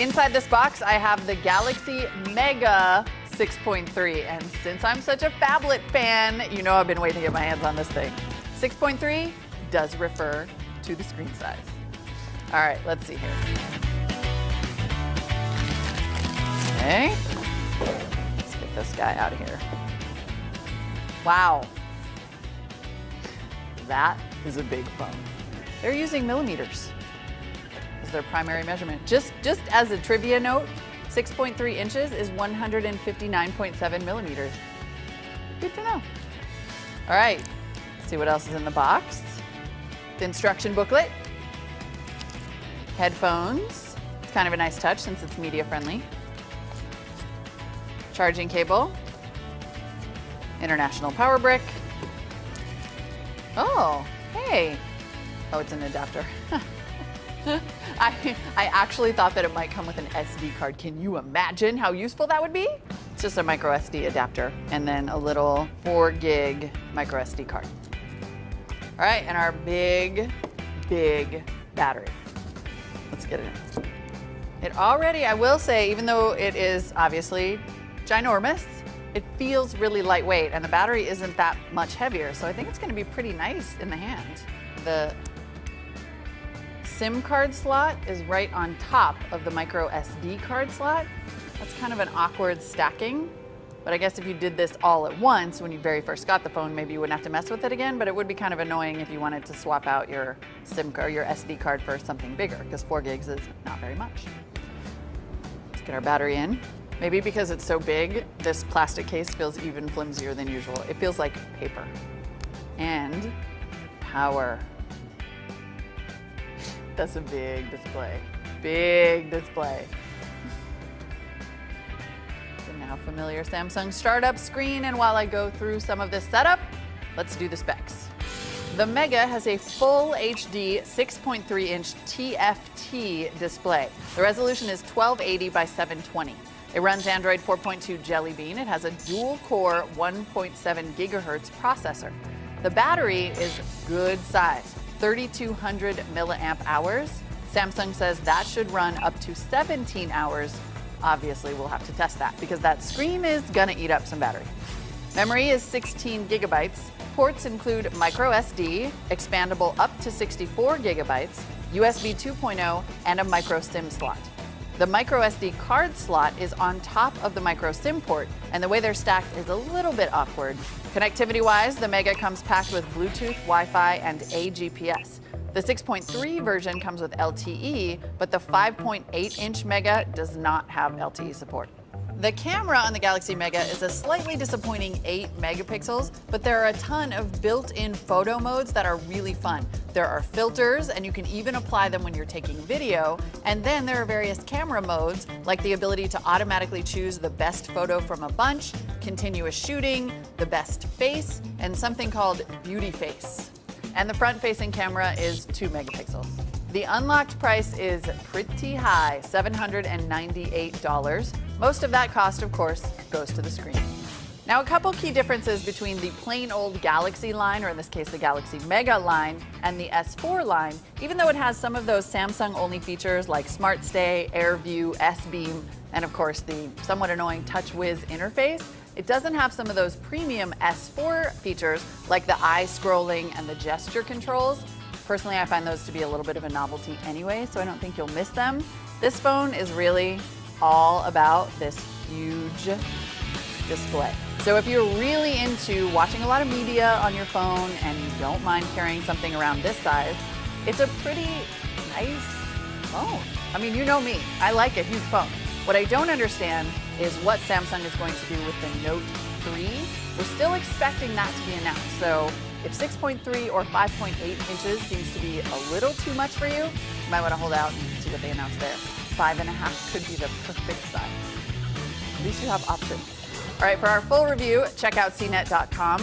inside this box, I have the Galaxy Mega 6.3. And since I'm such a phablet fan, you know I've been waiting to get my hands on this thing. 6.3 does refer to the screen size. All right, let's see here. Okay, let's get this guy out of here. Wow, that is a big phone. They're using millimeters as their primary measurement. Just as a trivia note, 6.3 inches is 159.7 millimeters. Good to know. All right, let's see what else is in the box. The instruction booklet, headphones. It's kind of a nice touch since it's media friendly. Charging cable, international power brick. Oh, hey. Oh, it's an adapter. I actually thought that it might come with an SD card. Can you imagine how useful that would be? It's just a micro SD adapter and then a little 4 gig micro SD card. All right, and our big battery. Let's get it in. It already, I will say, even though it is obviously ginormous, it feels really lightweight and the battery isn't that much heavier. So I think it's gonna be pretty nice in the hand. The SIM card slot is right on top of the micro SD card slot. That's kind of an awkward stacking. But I guess if you did this all at once when you very first got the phone, maybe you wouldn't have to mess with it again, but it would be kind of annoying if you wanted to swap out your SIM card, your SD card for something bigger, because 4 gigs is not very much. Let's get our battery in. Maybe because it's so big, this plastic case feels even flimsier than usual. It feels like paper. And power. That's a big display. Big display. The now familiar Samsung startup screen, and while I go through some of this setup, let's do the specs. The Mega has a full HD 6.3 inch TFT display. The resolution is 1280 by 720. It runs Android 4.2 Jelly Bean. It has a dual-core 1.7 gigahertz processor. The battery is good size, 3,200 milliamp hours. Samsung says that should run up to 17 hours. Obviously, we'll have to test that because that screen is gonna eat up some battery. Memory is 16 gigabytes. Ports include micro SD, expandable up to 64 gigabytes, USB 2.0, and a micro SIM slot. The micro SD card slot is on top of the micro SIM port, and the way they're stacked is a little bit awkward. Connectivity-wise, the Mega comes packed with Bluetooth, Wi-Fi, and AGPS. The 6.3 version comes with LTE, but the 5.8-inch Mega does not have LTE support. The camera on the Galaxy Mega is a slightly disappointing 8 megapixels, but there are a ton of built-in photo modes that are really fun. There are filters, and you can even apply them when you're taking video. And then there are various camera modes, like the ability to automatically choose the best photo from a bunch, continuous shooting, the best face, and something called beauty face. And the front-facing camera is 2 megapixels. The unlocked price is pretty high, $798. Most of that cost, of course, goes to the screen. Now, a couple key differences between the plain old Galaxy line, or in this case, the Galaxy Mega line, and the S4 line, even though it has some of those Samsung-only features like Smart Stay, AirView, S-Beam, and of course, the somewhat annoying TouchWiz interface, it doesn't have some of those premium S4 features like the eye scrolling and the gesture controls. Personally, I find those to be a little bit of a novelty anyway, so I don't think you'll miss them. This phone is really all about this huge display. So if you're really into watching a lot of media on your phone and you don't mind carrying something around this size, it's a pretty nice phone. I mean, you know me, I like a huge phone. What I don't understand is what Samsung is going to do with the Note 3. We're still expecting that to be announced. So if 6.3 or 5.8 inches seems to be a little too much for you, you might want to hold out and see what they announce there. 5.5 could be the perfect size. At least you have options. All right, for our full review, check out cnet.com.